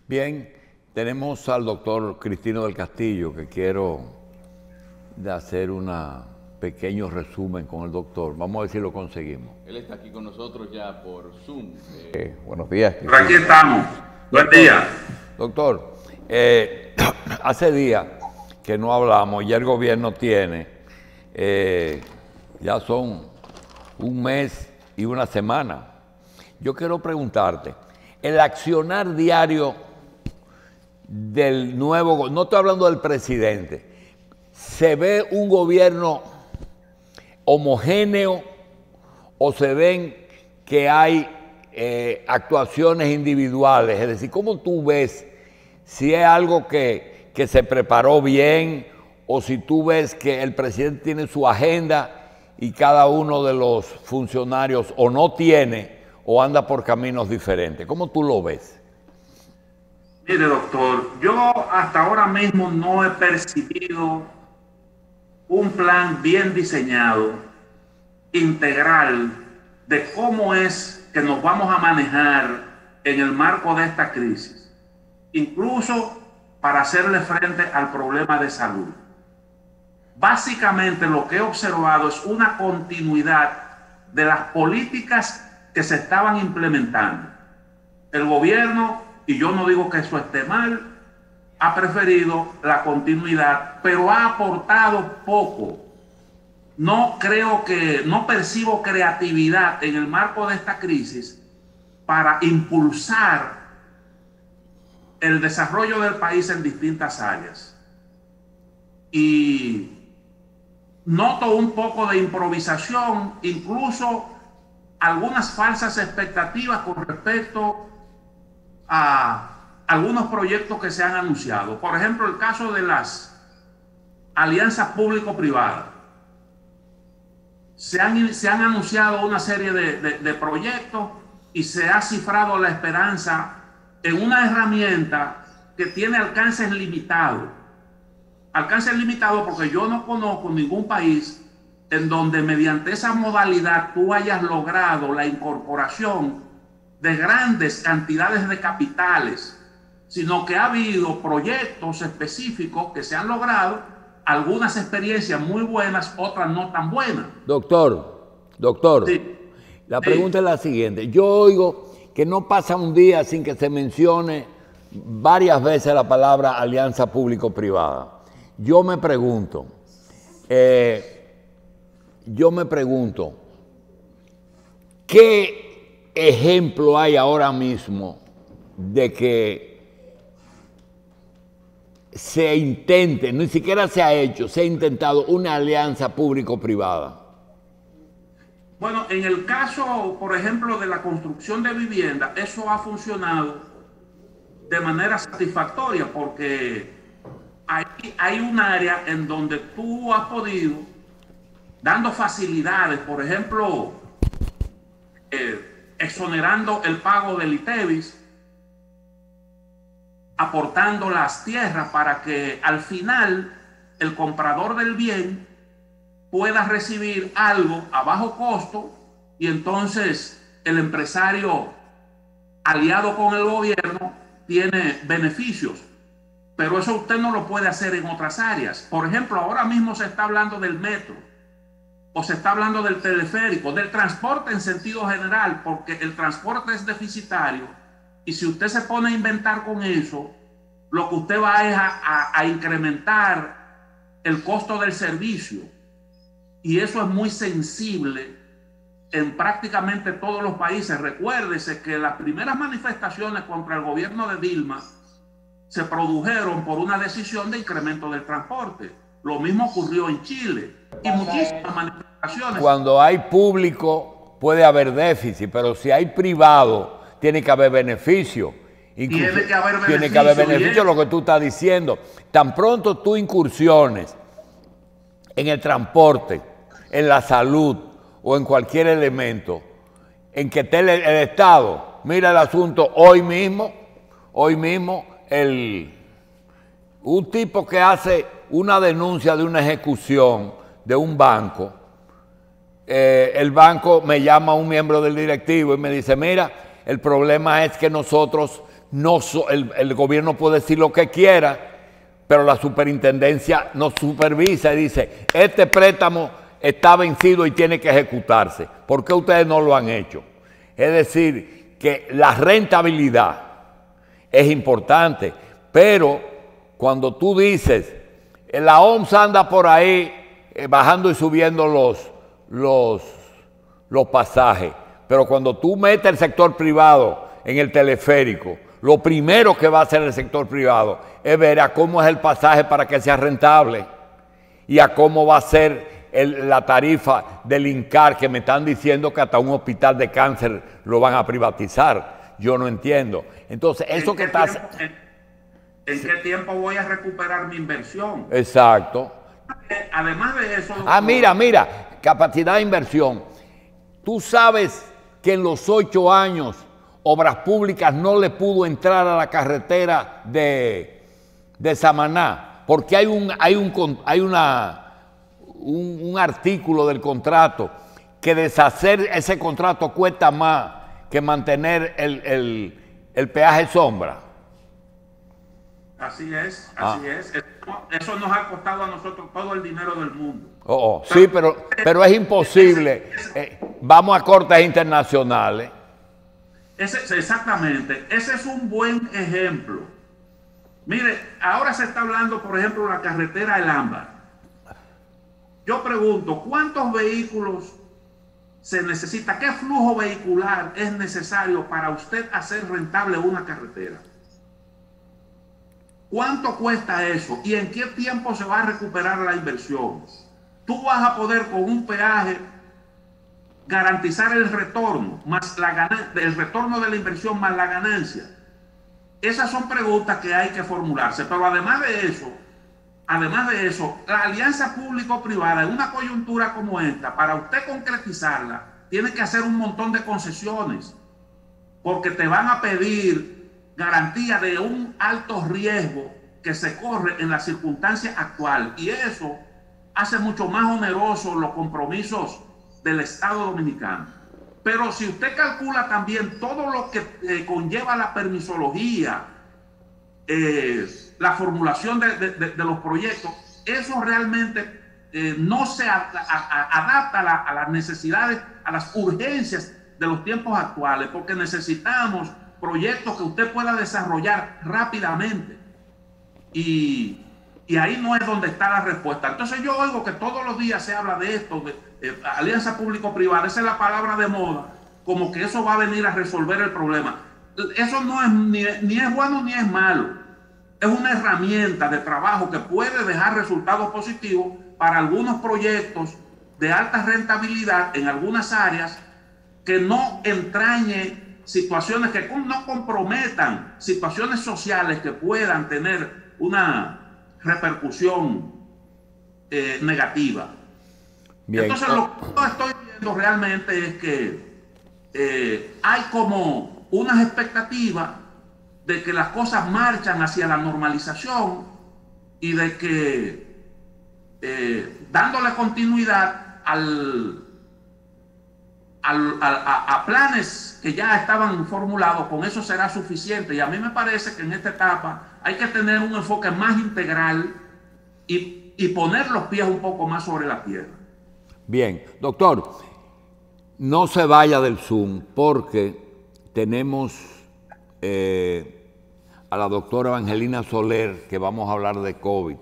Bien, tenemos al doctor Cristino del Castillo, que quiero hacer un pequeño resumen con el doctor. Vamos a ver si lo conseguimos. Él está aquí con nosotros ya por Zoom. Buenos días. Por aquí estamos. Buen día. Doctor, hace días que no hablamos, ya el gobierno tiene, ya son un mes y una semana. Yo quiero preguntarte, el accionar diario del nuevo, no estoy hablando del presidente, ¿se ve un gobierno homogéneo o se ven que hay actuaciones individuales? Es decir, ¿cómo tú ves si es algo que se preparó bien o si tú ves que el presidente tiene su agenda y cada uno de los funcionarios o no tiene o anda por caminos diferentes? ¿Cómo tú lo ves? Mire, doctor, yo hasta ahora mismo no he percibido un plan bien diseñado, integral, de cómo es que nos vamos a manejar en el marco de esta crisis, incluso para hacerle frente al problema de salud. Básicamente lo que he observado es una continuidad de las políticas que se estaban implementando. El gobierno, y yo no digo que eso esté mal, ha preferido la continuidad, pero ha aportado poco. No percibo creatividad en el marco de esta crisis para impulsar el desarrollo del país en distintas áreas. Y noto un poco de improvisación, incluso algunas falsas expectativas con respecto a algunos proyectos que se han anunciado. Por ejemplo, el caso de las alianzas público-privadas. Se han anunciado una serie de proyectos y se ha cifrado la esperanza en una herramienta que tiene alcances limitados. Alcances limitados porque yo no conozco ningún país en donde mediante esa modalidad tú hayas logrado la incorporación de grandes cantidades de capitales, sino que ha habido proyectos específicos que se han logrado, algunas experiencias muy buenas, otras no tan buenas. Doctor, sí. La pregunta es la siguiente. Yo oigo que no pasa un día sin que se mencione varias veces la palabra alianza público-privada. Yo me pregunto, ¿qué ejemplo hay ahora mismo de que se intente, ni siquiera se ha hecho, se ha intentado una alianza público-privada? Bueno, en el caso, por ejemplo, de la construcción de vivienda, eso ha funcionado de manera satisfactoria porque hay un área en donde tú has podido, dando facilidades, por ejemplo, exonerando el pago del ITEVIS, aportando las tierras para que al final el comprador del bien pueda recibir algo a bajo costo y entonces el empresario aliado con el gobierno tiene beneficios. Pero eso usted no lo puede hacer en otras áreas. Por ejemplo, ahora mismo se está hablando del metro o se está hablando del teleférico, del transporte en sentido general, porque el transporte es deficitario y si usted se pone a inventar con eso, lo que usted va es a incrementar el costo del servicio. Y eso es muy sensible en prácticamente todos los países. Recuérdese que las primeras manifestaciones contra el gobierno de Dilma se produjeron por una decisión de incremento del transporte. Lo mismo ocurrió en Chile y muchísimas manifestaciones. Cuando hay público puede haber déficit, pero si hay privado tiene que haber beneficio. Incluso, tiene que haber beneficio, lo que tú estás diciendo. Tan pronto tú incursiones en el transporte, en la salud o en cualquier elemento en que esté el Estado, mira el asunto hoy mismo, un tipo que hace una denuncia de una ejecución de un banco, el banco me llama a un miembro del directivo y me dice, mira, el problema es que nosotros el gobierno puede decir lo que quiera, pero la superintendencia nos supervisa y dice, este préstamo está vencido y tiene que ejecutarse. ¿Por qué ustedes no lo han hecho? Es decir, que la rentabilidad es importante, pero cuando tú dices, la OMS anda por ahí bajando y subiendo los pasajes, pero cuando tú metes el sector privado en el teleférico, lo primero que va a hacer el sector privado es ver a cómo es el pasaje para que sea rentable y a cómo va a ser la tarifa del INCAR, que me están diciendo que hasta un hospital de cáncer lo van a privatizar. Yo no entiendo. Entonces, eso que está... ¿En qué tiempo voy a recuperar mi inversión? Exacto. Además de eso... Mira, capacidad de inversión. Tú sabes que en los 8 años Obras Públicas no le pudo entrar a la carretera de Samaná, porque hay un artículo del contrato que deshacer ese contrato cuesta más que mantener el peaje sombra. Así es, así es. Eso nos ha costado a nosotros todo el dinero del mundo. Sí, pero es imposible. Vamos a cortes internacionales. Exactamente. Ese es un buen ejemplo. Mire, ahora se está hablando, por ejemplo, de la carretera El Ámbar. Yo pregunto, ¿cuántos vehículos se necesita? ¿Qué flujo vehicular es necesario para usted hacer rentable una carretera? ¿Cuánto cuesta eso? ¿Y en qué tiempo se va a recuperar la inversión? Tú vas a poder con un peaje garantizar el retorno, más el retorno de la inversión más la ganancia. Esas son preguntas que hay que formularse. Pero además de eso, la alianza público-privada en una coyuntura como esta, para usted concretizarla, tiene que hacer un montón de concesiones, porque te van a pedir garantía de un alto riesgo que se corre en la circunstancia actual, y eso hace mucho más onerosos los compromisos del Estado Dominicano. Pero si usted calcula también todo lo que conlleva la permisología, la formulación de los proyectos, eso realmente no se adapta a las necesidades, a las urgencias de los tiempos actuales, porque necesitamos proyectos que usted pueda desarrollar rápidamente, y ahí no es donde está la respuesta. Entonces yo oigo que todos los días se habla de esto, de alianza público-privada, esa es la palabra de moda, como que eso va a venir a resolver el problema. Eso no es ni es bueno ni es malo, es una herramienta de trabajo que puede dejar resultados positivos para algunos proyectos de alta rentabilidad en algunas áreas, que no entrañe situaciones que no comprometan situaciones sociales que puedan tener una repercusión negativa. Bien. Entonces lo que yo estoy viendo realmente es que hay como unas expectativas de que las cosas marchan hacia la normalización, y de que dándole continuidad a planes que ya estaban formulados, con eso será suficiente. Y a mí me parece que en esta etapa hay que tener un enfoque más integral y poner los pies un poco más sobre la tierra. Bien, doctor, no se vaya del Zoom, porque tenemos a la doctora Evangelina Soler, que vamos a hablar de COVID,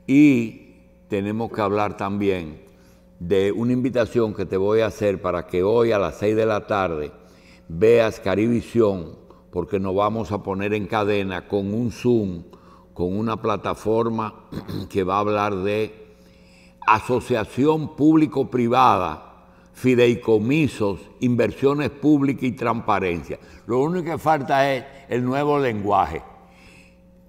y tenemos que hablar también de una invitación que te voy a hacer para que hoy a las 6 de la tarde veas Carivisión, porque nos vamos a poner en cadena con un Zoom, con una plataforma que va a hablar de asociación público-privada, fideicomisos, inversiones públicas y transparencia. Lo único que falta es el nuevo lenguaje.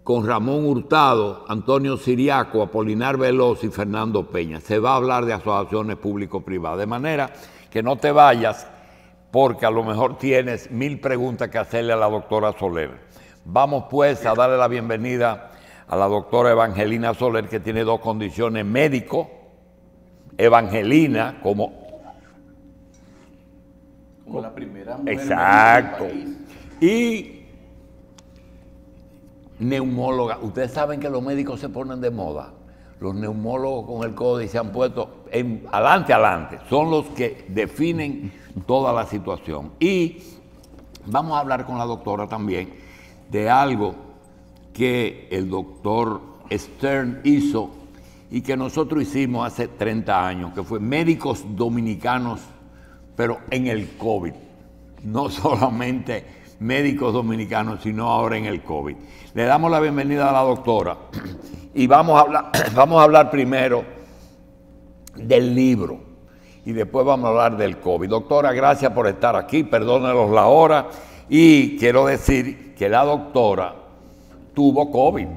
Con Ramón Hurtado, Antonio Siriaco, Apolinar Veloz y Fernando Peña. Se va a hablar de asociaciones público-privadas. De manera que no te vayas, porque a lo mejor tienes 1000 preguntas que hacerle a la doctora Soler. Vamos pues a darle la bienvenida a la doctora Evangelina Soler, que tiene 2 condiciones: médico, Evangelina, como la primera mujer exacto, del país. Y neumóloga. Ustedes saben que los médicos se ponen de moda. Los neumólogos con el COVID se han puesto adelante. Son los que definen toda la situación. Y vamos a hablar con la doctora también de algo que el doctor Stern hizo y que nosotros hicimos hace 30 años, que fue médicos dominicanos, pero en el COVID. No solamente médicos dominicanos, sino ahora en el COVID. Le damos la bienvenida a la doctora y vamos a hablar primero del libro y después vamos a hablar del COVID. Doctora, gracias por estar aquí, perdónenos la hora, y quiero decir que la doctora tuvo COVID.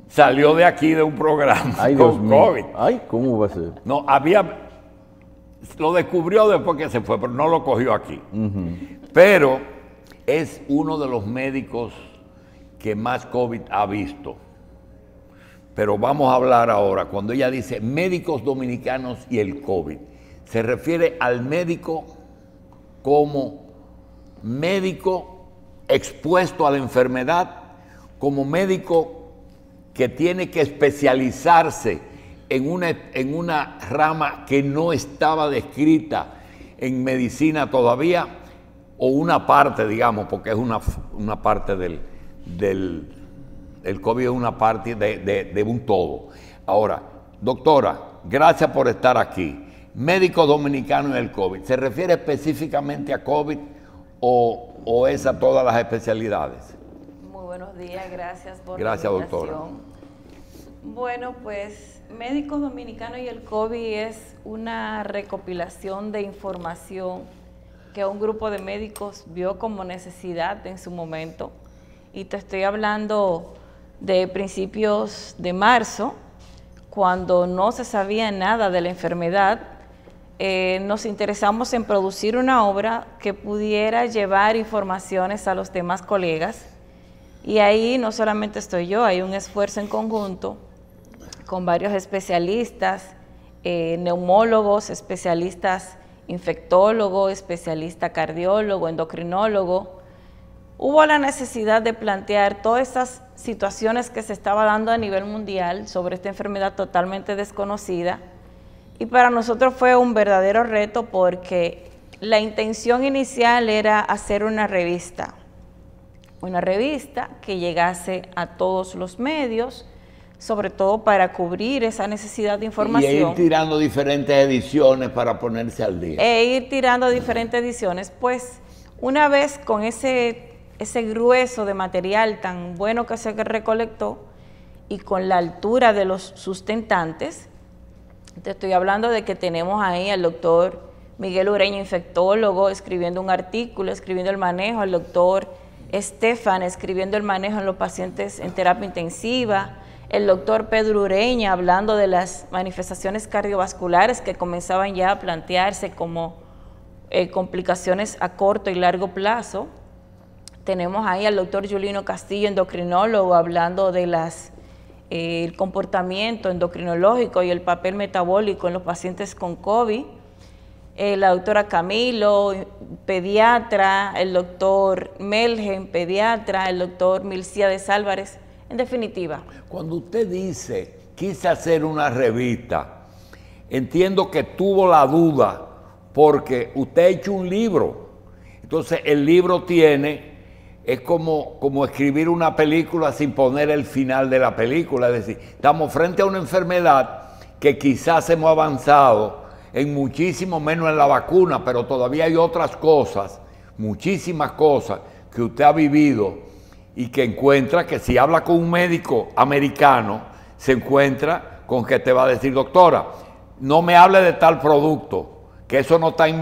Salió de aquí de un programa con COVID. Ay, ¿cómo va a ser? No, lo descubrió después que se fue, pero no lo cogió aquí. Pero es uno de los médicos que más COVID ha visto. Pero vamos a hablar ahora, cuando ella dice médicos dominicanos y el COVID, se refiere al médico como médico expuesto a la enfermedad, como médico que tiene que especializarse en una rama que no estaba descrita en medicina todavía, o una parte, digamos, porque es una parte el COVID es una parte de un todo. Ahora, doctora, gracias por estar aquí. Médico dominicano en el COVID, ¿se refiere específicamente a COVID o es a todas las especialidades? Muy buenos días, gracias por la invitación. Doctora. Bueno, pues Médicos Dominicanos y el COVID es una recopilación de información que un grupo de médicos vio como necesidad en su momento. Y te estoy hablando de principios de marzo, cuando no se sabía nada de la enfermedad. Nos interesamos en producir una obra que pudiera llevar informaciones a los demás colegas. Y ahí no solamente estoy yo, hay un esfuerzo en conjunto con varios especialistas, neumólogos, especialistas infectólogo, especialista cardiólogo, endocrinólogo. Hubo la necesidad de plantear todas esas situaciones que se estaba dando a nivel mundial sobre esta enfermedad totalmente desconocida, y para nosotros fue un verdadero reto porque la intención inicial era hacer una revista que llegase a todos los medios, sobre todo para cubrir esa necesidad de información. Y ir tirando diferentes ediciones para ponerse al día. Ir tirando diferentes ediciones, pues una vez con ese grueso de material tan bueno que se recolectó y con la altura de los sustentantes, te estoy hablando de que tenemos ahí al doctor Miguel Ureña, infectólogo, escribiendo un artículo, escribiendo el manejo, al doctor Estefan escribiendo el manejo en los pacientes en terapia intensiva, el doctor Pedro Ureña hablando de las manifestaciones cardiovasculares que comenzaban ya a plantearse como complicaciones a corto y largo plazo. Tenemos ahí al doctor Julino Castillo, endocrinólogo, hablando de el comportamiento endocrinológico y el papel metabólico en los pacientes con COVID. La doctora Camilo, pediatra, el doctor Melgen, pediatra, el doctor Milcíades Álvarez. En definitiva. Cuando usted dice, quise hacer una revista, entiendo que tuvo la duda porque usted ha hecho un libro. Entonces el libro es como escribir una película sin poner el final de la película. Es decir, estamos frente a una enfermedad que quizás hemos avanzado en muchísimo menos en la vacuna, pero todavía hay otras cosas, muchísimas cosas que usted ha vivido y que encuentra que si habla con un médico americano, se encuentra con que te va a decir, doctora, no me hable de tal producto, que eso no está en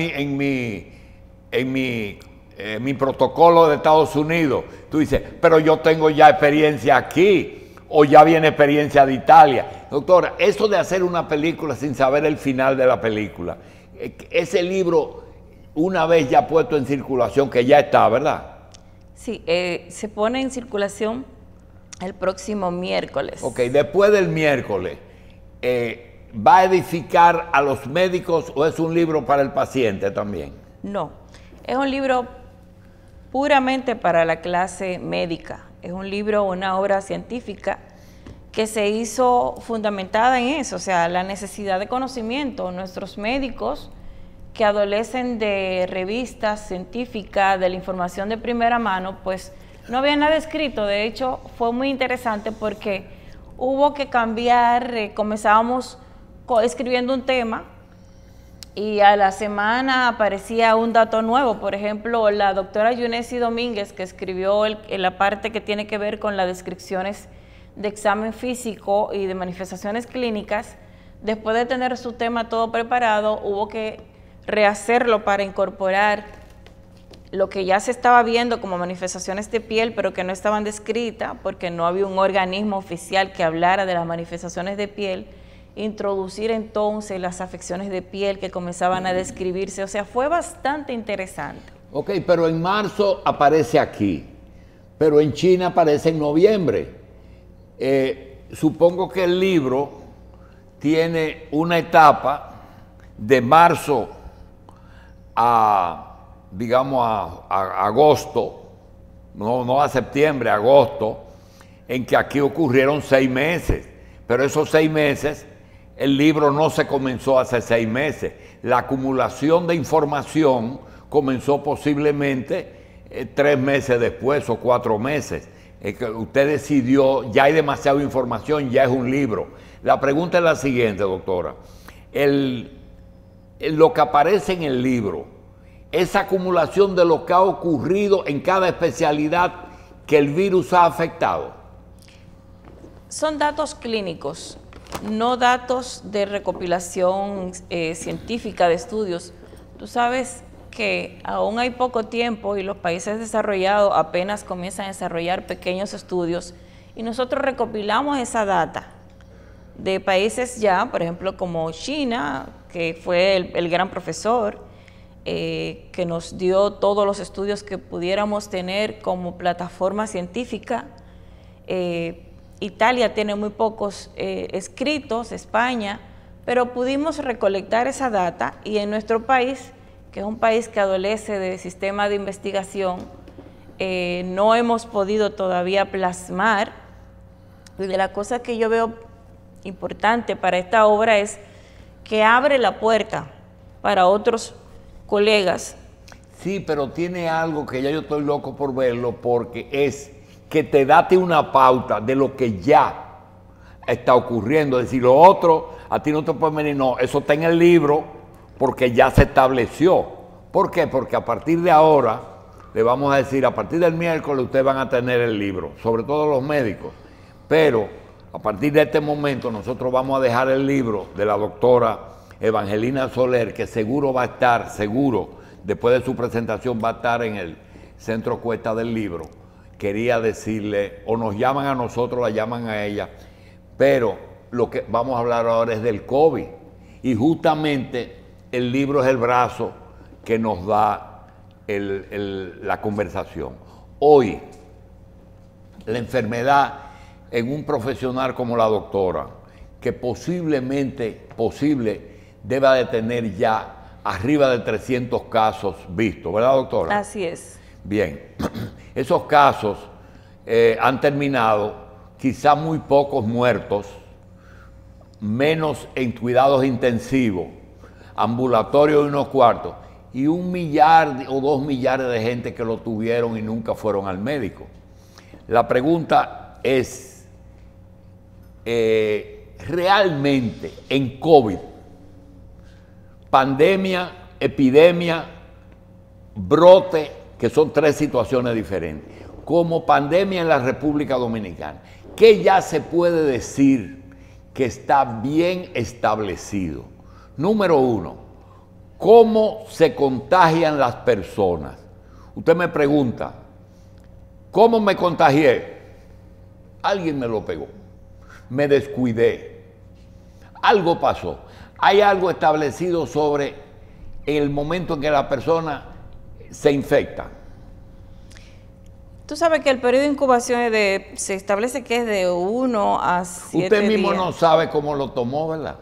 mi protocolo de Estados Unidos. Tú dices, pero yo tengo ya experiencia aquí, o ya viene experiencia de Italia. Doctora, eso de hacer una película sin saber el final de la película, ese libro, una vez ya puesto en circulación, que ya está, ¿verdad? Sí, se pone en circulación el próximo miércoles. Ok, después del miércoles, ¿va a edificar a los médicos o es un libro para el paciente también? No, es un libro puramente para la clase médica. Es un libro, una obra científica que se hizo fundamentada en eso, o sea, la necesidad de conocimiento. Nuestros médicos que adolecen de revistas científicas, de la información de primera mano, pues no había nada escrito. De hecho, fue muy interesante porque hubo que cambiar, comenzábamos escribiendo un tema y a la semana aparecía un dato nuevo. Por ejemplo, la doctora Yunesi Domínguez, que escribió la parte que tiene que ver con las descripciones de examen físico y de manifestaciones clínicas, después de tener su tema todo preparado, hubo que rehacerlo para incorporar lo que ya se estaba viendo como manifestaciones de piel, pero que no estaban descritas porque no había un organismo oficial que hablara de las manifestaciones de piel. Introducir entonces las afecciones de piel que comenzaban a describirse, o sea, fue bastante interesante. Ok, pero en marzo aparece aquí, pero en China aparece en noviembre. Supongo que el libro tiene una etapa de marzo a, digamos, a agosto, no a septiembre, a agosto, en que aquí ocurrieron 6 meses, pero esos 6 meses, el libro no se comenzó hace 6 meses. La acumulación de información comenzó posiblemente 3 meses después o 4 meses. Que usted decidió, ya hay demasiada información, ya es un libro. La pregunta es la siguiente, doctora. Lo que aparece en el libro, esa acumulación de lo que ha ocurrido en cada especialidad que el virus ha afectado. Son datos clínicos, no datos de recopilación científica de estudios. Tú sabes que aún hay poco tiempo y los países desarrollados apenas comienzan a desarrollar pequeños estudios y nosotros recopilamos esa data de países ya, por ejemplo, como China, que fue el gran profesor, que nos dio todos los estudios que pudiéramos tener como plataforma científica. Italia tiene muy pocos escritos, España, pero pudimos recolectar esa data y en nuestro país, que es un país que adolece de sistema de investigación, no hemos podido todavía plasmar. Y de la cosa que yo veo importante para esta obra es que abre la puerta para otros colegas. Sí, pero tiene algo que ya yo estoy loco por verlo, porque es que te date una pauta de lo que ya está ocurriendo. Es decir, lo otro, a ti no te puede venir, no, eso está en el libro, porque ya se estableció. ¿Por qué? Porque a partir de ahora, le vamos a decir, a partir del miércoles ustedes van a tener el libro, sobre todo los médicos. Pero a partir de este momento nosotros vamos a dejar el libro de la doctora Evangelina Soler, que seguro va a estar, después de su presentación va a estar en el Centro Cuesta del Libro. Quería decirle, o nos llaman a nosotros, la llaman a ella, pero lo que vamos a hablar ahora es del COVID. Y justamente el libro es el brazo que nos da la conversación. Hoy, la enfermedad en un profesional como la doctora, que posiblemente deba de tener ya arriba de 300 casos vistos, ¿verdad, doctora? Así es. Bien, esos casos han terminado, quizá muy pocos muertos, menos en cuidados intensivos, ambulatorios y unos cuartos, y 1 millar o 2 millares de gente que lo tuvieron y nunca fueron al médico. La pregunta es, realmente en COVID, pandemia, epidemia, brote, que son 3 situaciones diferentes, como pandemia en la República Dominicana, ¿qué ya se puede decir que está bien establecido? Número 1, ¿cómo se contagian las personas? Usted me pregunta, ¿cómo me contagié? Alguien me lo pegó, me descuidé, algo pasó. ¿Hay algo establecido sobre el momento en que la persona se infecta? Tú sabes que el periodo de incubación se establece que es de 1 a 7 días. Usted mismo no sabe cómo lo tomó, ¿verdad?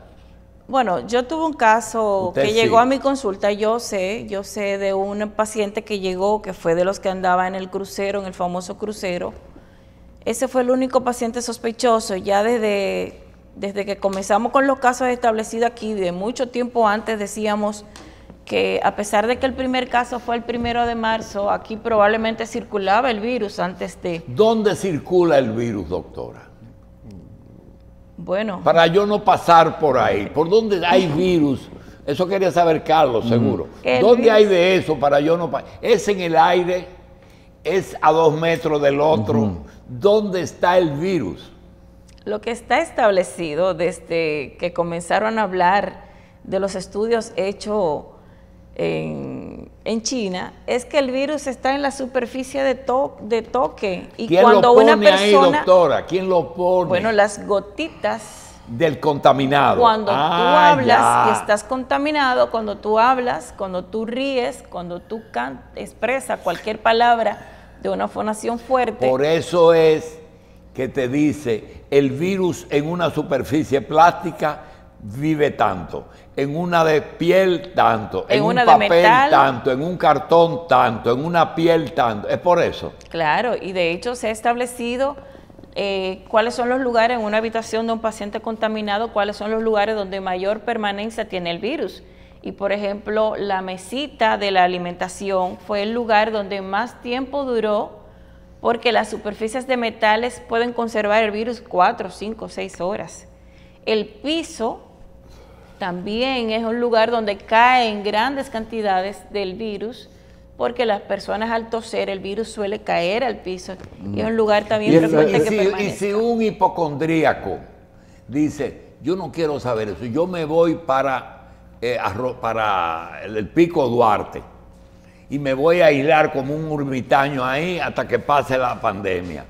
Bueno, yo tuve un caso Usted que llegó sí. a mi consulta, yo sé de un paciente que llegó, que fue de los que andaba en el crucero, en el famoso crucero. Ese fue el único paciente sospechoso, ya desde que comenzamos con los casos establecidos aquí, de mucho tiempo antes decíamos que a pesar de que el primer caso fue el 1 de marzo, aquí probablemente circulaba el virus antes de... ¿Dónde circula el virus, doctora? Bueno, Para yo no pasar por ahí. ¿Por dónde hay virus? Eso quería saber Carlos, seguro. El ¿Dónde virus- hay de eso para yo no pasar? ¿Es en el aire? ¿Es a 2 metros del otro? ¿Dónde está el virus? lo que está establecido desde que comenzaron a hablar de los estudios hechos en China es que el virus está en la superficie de toque. Y ¿Quién cuando lo pone una persona, ahí, doctora? ¿Quién lo pone? bueno, las gotitas, Del contaminado. cuando tú Ah, hablas ya. y estás contaminado, cuando tú hablas, cuando tú ríes, cuando tú expresas cualquier palabra de una fonación fuerte. Por eso es que te dice, el virus en una superficie plástica vive tanto, en una de piel tanto, en un una de papel metal. tanto, en un cartón tanto, en una piel tanto. Es por eso. Claro, y de hecho se ha establecido cuáles son los lugares en una habitación de un paciente contaminado, cuáles son los lugares donde mayor permanencia tiene el virus. Y por ejemplo, la mesita de la alimentación fue el lugar donde más tiempo duró, porque las superficies de metales pueden conservar el virus 4, 5, 6 horas. El piso también es un lugar donde caen grandes cantidades del virus, porque las personas al toser el virus suele caer al piso y es un lugar también frecuente que Y permanece. si un hipocondríaco dice, yo no quiero saber eso, yo me voy para el Pico Duarte y me voy a aislar como un ermitaño ahí hasta que pase la pandemia.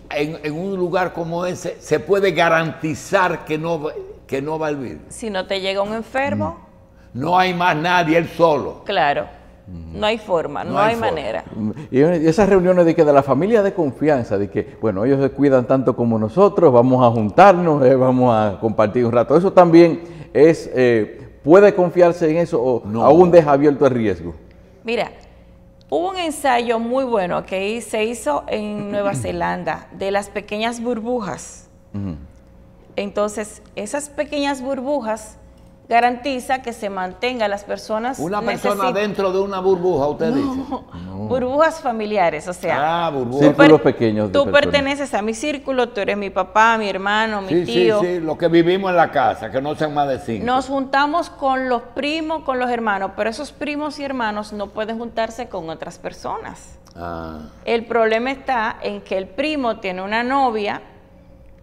En un lugar como ese se puede garantizar que no va el virus. Si no te llega un enfermo, No hay más nadie, él solo. claro, no hay forma, no hay forma. manera. Y esas reuniones de la familia de confianza, de que, bueno, ellos se cuidan tanto como nosotros, vamos a juntarnos, vamos a compartir un rato. Eso también es, ¿puede confiarse en eso o No. aún deja abierto el riesgo? Mira, hubo un ensayo muy bueno que se hizo en Nueva Zelanda de las pequeñas burbujas. Entonces, esas pequeñas burbujas garantiza que se mantenga las personas. Una persona dentro de una burbuja, usted dice. Burbujas familiares, o sea. Ah, burbuja. Círculos pequeños de Tú personas. perteneces a mi círculo, tú eres mi papá, mi hermano, mi Sí, tío. sí, lo que vivimos en la casa, que no sean más de 5. Nos juntamos con los primos, con los hermanos, pero esos primos y hermanos no pueden juntarse con otras personas. Ah. El problema está en que el primo tiene una novia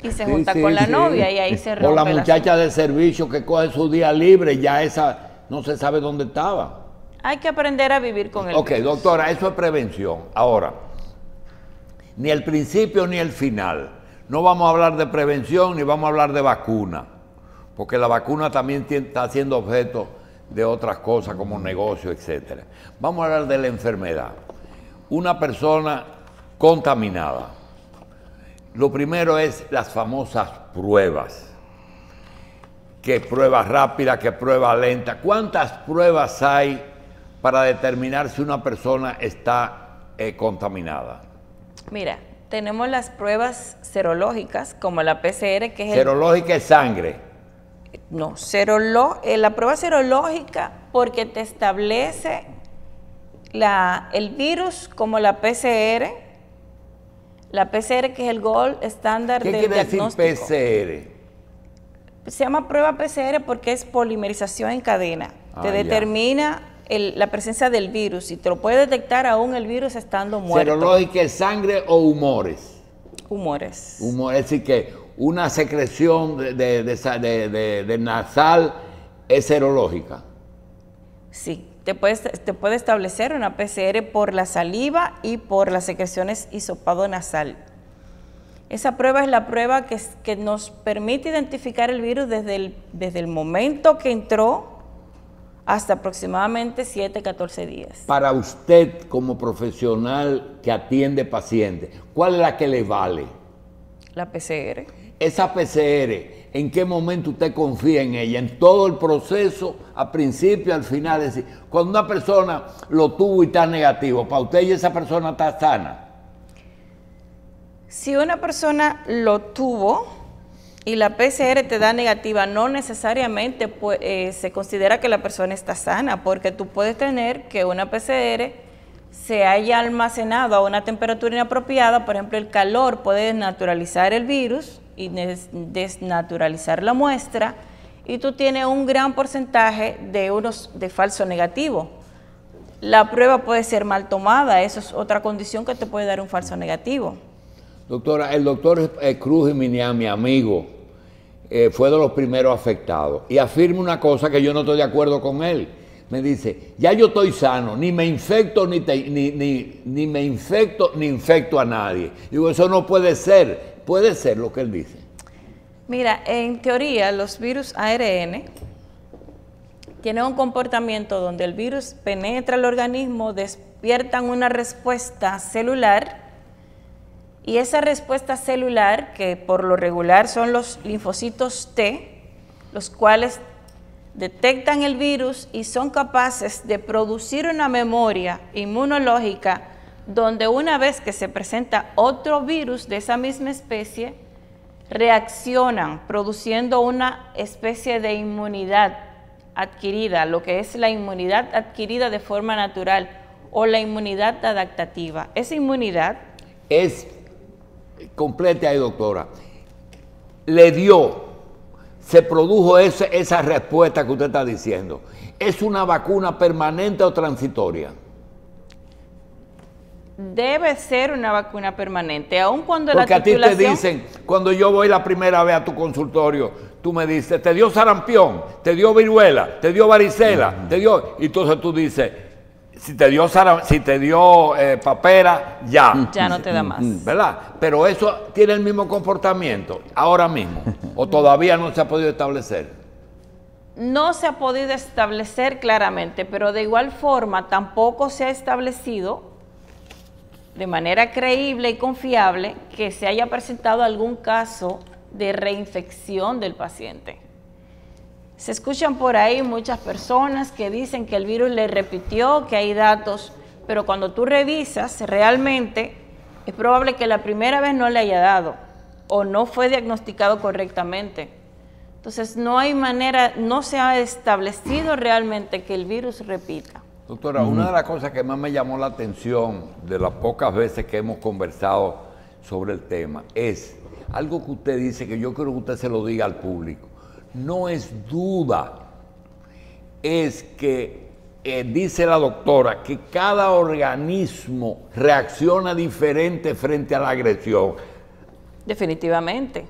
y se Sí, junta sí, con la sí. novia y ahí se rompe O la el muchacha asunto. de servicio que coge su día libre, ya esa no se sabe dónde estaba. Hay que aprender a vivir con el Ok, virus. doctora, eso es prevención. Ahora, ni el principio ni el final. No vamos a hablar de prevención ni vamos a hablar de vacuna, porque la vacuna también está siendo objeto de otras cosas como negocio, etc. Vamos a hablar de la enfermedad. Una persona contaminada. Lo primero es las famosas pruebas. ¿Qué prueba rápida, qué prueba lenta? ¿Cuántas pruebas hay para determinar si una persona está contaminada? Mira, tenemos las pruebas serológicas, como la PCR, que es Serológica es sangre. No, la prueba serológica porque te establece el virus como la PCR. La PCR, que es el gold estándar ¿Qué del quiere decir diagnóstico. PCR? Se llama prueba PCR porque es polimerización en cadena. Te Ah, ya. determina la presencia del virus y te lo puede detectar aún el virus estando muerto. ¿Serológica es sangre o humores? Humores. Es decir, que una secreción de nasal es serológica. Sí, te puede establecer una PCR por la saliva y por las secreciones hisopado nasal. Esa prueba es la prueba que nos permite identificar el virus desde el momento que entró hasta aproximadamente 7, 14 días. Para usted, como profesional que atiende pacientes, ¿cuál es la que le vale? La PCR. esa PCR, ¿en qué momento usted confía en ella? En todo el proceso, al principio, al final. Es decir, cuando una persona lo tuvo y está negativo, ¿para usted y esa persona está sana? Si una persona lo tuvo y la PCR te da negativa, no necesariamente se considera que la persona está sana, porque tú puedes tener que una PCR se haya almacenado a una temperatura inapropiada. Por ejemplo, el calor puede desnaturalizar el virus y desnaturalizar la muestra, y tú tienes un gran porcentaje de falso negativo. La prueba puede ser mal tomada, eso es otra condición que te puede dar un falso negativo. Doctora, el doctor Cruz Jiménez, mi amigo, fue de los primeros afectados y afirma una cosa que yo no estoy de acuerdo con él. Me dice, ya yo estoy sano, ni me infecto ni me infecto ni infecto a nadie. Digo, eso no puede ser lo que él dice. Mira, en teoría los virus ARN tienen un comportamiento donde el virus penetra el organismo, despiertan una respuesta celular, y esa respuesta celular, que por lo regular son los linfocitos T, los cuales detectan el virus y son capaces de producir una memoria inmunológica donde una vez que se presenta otro virus de esa misma especie, reaccionan produciendo una especie de inmunidad adquirida, lo que es la inmunidad adquirida de forma natural o la inmunidad adaptativa. Esa inmunidad es completa ahí, doctora. Se produjo esa respuesta que usted está diciendo. ¿Es una vacuna permanente o transitoria? Debe ser una vacuna permanente, aun cuando porque la a titulación... ti te dicen, cuando yo voy la primera vez a tu consultorio, tú me dices, te dio sarampión, te dio viruela, te dio varicela, te dio... Y entonces tú dices, si te dio papera, ya no te da más. ¿Verdad? Pero eso tiene el mismo comportamiento ahora mismo, o todavía no se ha podido establecer. No se ha podido establecer claramente, pero de igual forma tampoco se ha establecido de manera creíble y confiable que se haya presentado algún caso de reinfección del paciente. Se escuchan por ahí muchas personas que dicen que el virus le repitió, que hay datos, pero cuando tú revisas, realmente es probable que la primera vez no le haya dado o no fue diagnosticado correctamente. Entonces no hay manera, no se ha establecido realmente que el virus repita. Doctora, una de las cosas que más me llamó la atención de las pocas veces que hemos conversado sobre el tema es algo que usted dice, que yo quiero que usted se lo diga al público. No es duda, es que dice la doctora que cada organismo reacciona diferente frente a la agresión. Definitivamente.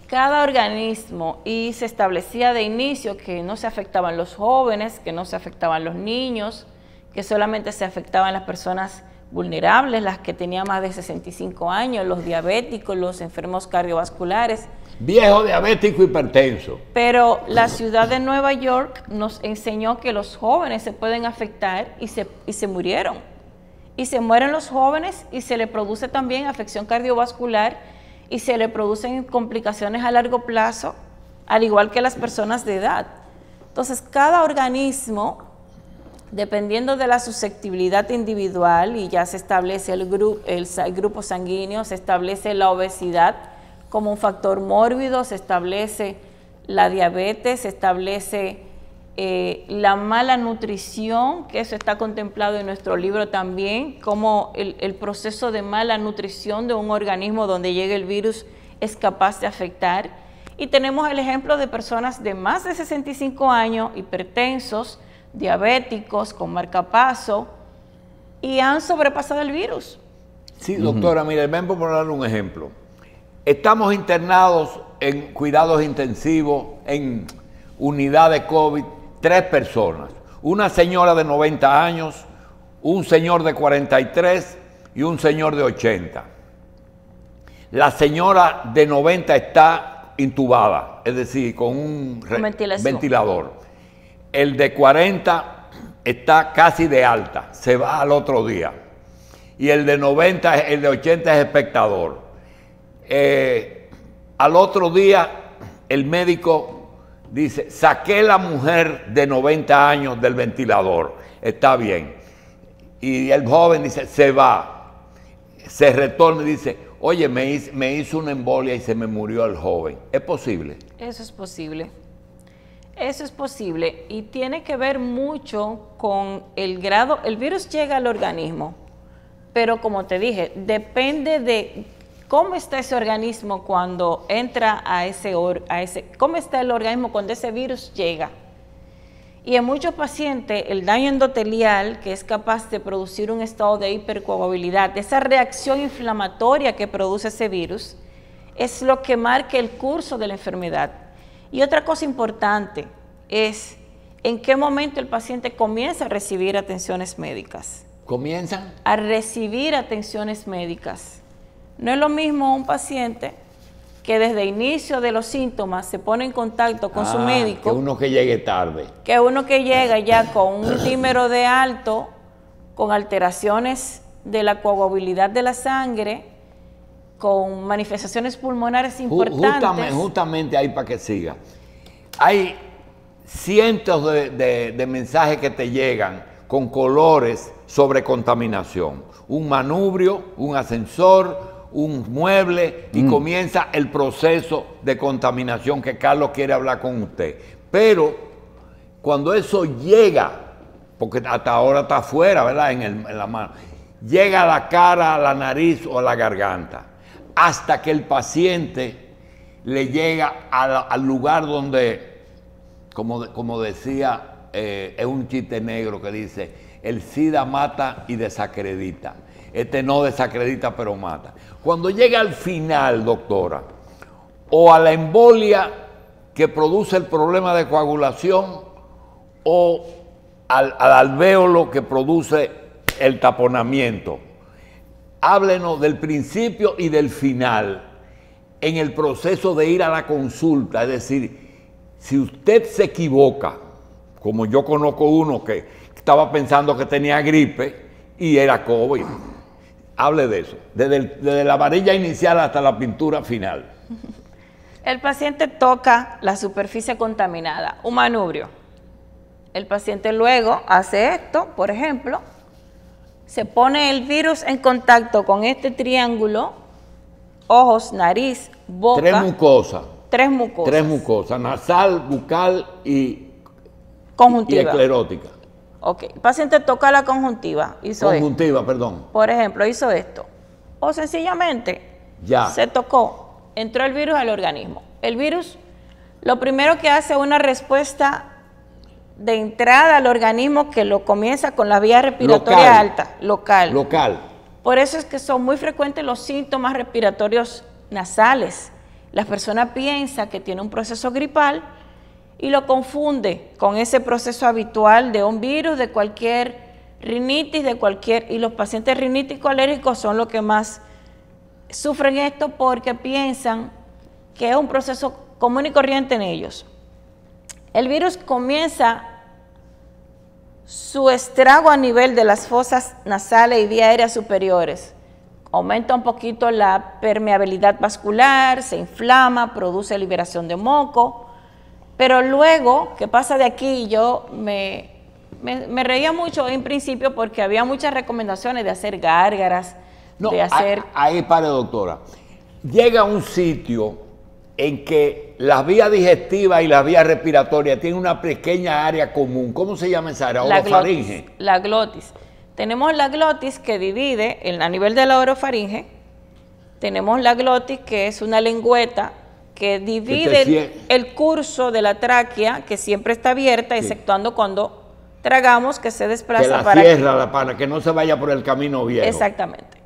Cada organismo, y se establecía de inicio que no se afectaban los jóvenes, que no se afectaban los niños, que solamente se afectaban las personas vulnerables, las que tenían más de 65 años, los diabéticos, los enfermos cardiovasculares. Viejo, diabético, hipertenso. Pero la ciudad de Nueva York nos enseñó que los jóvenes se pueden afectar y se murieron. Y se mueren los jóvenes y se le produce también afección cardiovascular y se le producen complicaciones a largo plazo, al igual que las personas de edad. Entonces, cada organismo, dependiendo de la susceptibilidad individual, y ya se establece el grupo sanguíneo, se establece la obesidad como un factor mórbido, se establece la diabetes, se establece la mala nutrición, que eso está contemplado en nuestro libro también, como el proceso de mala nutrición de un organismo donde llega el virus es capaz de afectar. Y tenemos el ejemplo de personas de más de 65 años, hipertensos, diabéticos, con marcapaso, y han sobrepasado el virus. Sí, doctora, mire, ven por darle un ejemplo. Estamos internados en cuidados intensivos, en unidad de COVID, 3 personas. Una señora de 90 años, un señor de 43 y un señor de 80. La señora de 90 está intubada, es decir, con un ventilador. El de 40 está casi de alta, se va al otro día. Y el de 90, el de 80 es espectador. Al otro día, el médico dice, saqué la mujer de 90 años del ventilador, está bien. Y el joven dice, se va, se retorna y dice, oye, me hizo una embolia y se me murió el joven. ¿Es posible? Eso es posible. Eso es posible y tiene que ver mucho con el grado, el virus llega al organismo, pero como te dije, depende de cómo está ese organismo cuando entra cómo está el organismo cuando ese virus llega. Y en muchos pacientes el daño endotelial, que es capaz de producir un estado de hipercoagulabilidad, esa reacción inflamatoria que produce ese virus, es lo que marca el curso de la enfermedad. Y otra cosa importante es en qué momento el paciente comienza a recibir atenciones médicas. ¿Comienzan? A recibir atenciones médicas. No es lo mismo un paciente que desde el inicio de los síntomas se pone en contacto con su médico. Que uno que llegue tarde. Que uno que llega ya con un dímero de alto, con alteraciones de la coagulabilidad de la sangre, con manifestaciones pulmonares importantes. Justamente ahí para que siga. Hay cientos de mensajes que te llegan con colores sobre contaminación. Un manubrio, un ascensor, un mueble y comienza el proceso de contaminación que Carlos quiere hablar con usted. Pero cuando eso llega, porque hasta ahora está afuera, ¿verdad? En la mano, llega a la cara, a la nariz o a la garganta, hasta que el paciente le llega al lugar donde, como decía, es un chiste negro que dice, el SIDA mata y desacredita. Este no desacredita, pero mata. Cuando llega al final, doctora, o a la embolia que produce el problema de coagulación, o al alvéolo que produce el taponamiento, háblenos del principio y del final en el proceso de ir a la consulta. Es decir, si usted se equivoca, como yo conozco uno que estaba pensando que tenía gripe y era COVID, hable de eso, desde la varilla inicial hasta la pintura final. El paciente toca la superficie contaminada, un manubrio. El paciente luego hace esto, por ejemplo, se pone el virus en contacto con este triángulo, ojos, nariz, boca. Tres mucosas. Tres mucosas, nasal, bucal y conjuntiva. Y esclerótica. Ok, el paciente toca la conjuntiva, conjuntiva, perdón. Por ejemplo, hizo esto. O sencillamente se tocó, entró el virus al organismo. El virus lo primero que hace es una respuesta de entrada al organismo que lo comienza con la vía respiratoria alta, local. Por eso es que son muy frecuentes los síntomas respiratorios nasales. La persona piensa que tiene un proceso gripal y lo confunde con ese proceso habitual de un virus, de cualquier rinitis, y los pacientes riníticos alérgicos son los que más sufren esto porque piensan que es un proceso común y corriente en ellos. El virus comienza su estrago a nivel de las fosas nasales y vía aérea superiores. Aumenta un poquito la permeabilidad vascular, se inflama, produce liberación de moco. Pero luego, ¿qué pasa de aquí? Yo me reía mucho en principio porque había muchas recomendaciones de hacer gárgaras, de hacer... Ahí pare, doctora. Llega a un sitio en que las vías digestivas y las vías respiratorias tienen una pequeña área común. ¿Cómo se llama esa área? Orofaringe. La glotis. Tenemos la glotis que divide a nivel de la orofaringe. Tenemos la glotis que es una lengüeta que divide el curso de la tráquea, que siempre está abierta, exceptuando cuando tragamos, que se desplaza para que no se vaya por el camino viejo. Exactamente.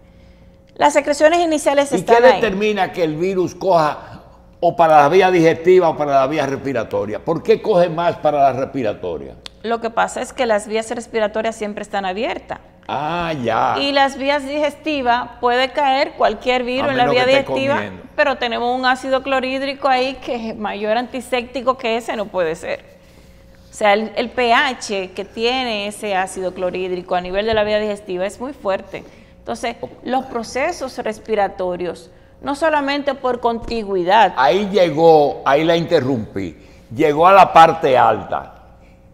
Las secreciones iniciales están ahí. ¿Y qué determina que el virus coja o para la vía digestiva o para la vía respiratoria? ¿Por qué coge más para la respiratoria? Lo que pasa es que las vías respiratorias siempre están abiertas. Ya. Y las vías digestivas, puede caer cualquier virus en la vía digestiva, pero tenemos un ácido clorhídrico ahí que es mayor antiséptico que ese, no puede ser. O sea, el pH que tiene ese ácido clorhídrico a nivel de la vía digestiva es muy fuerte. Entonces, los procesos respiratorios no solamente por contigüidad. Ahí llegó, ahí la interrumpí, llegó a la parte alta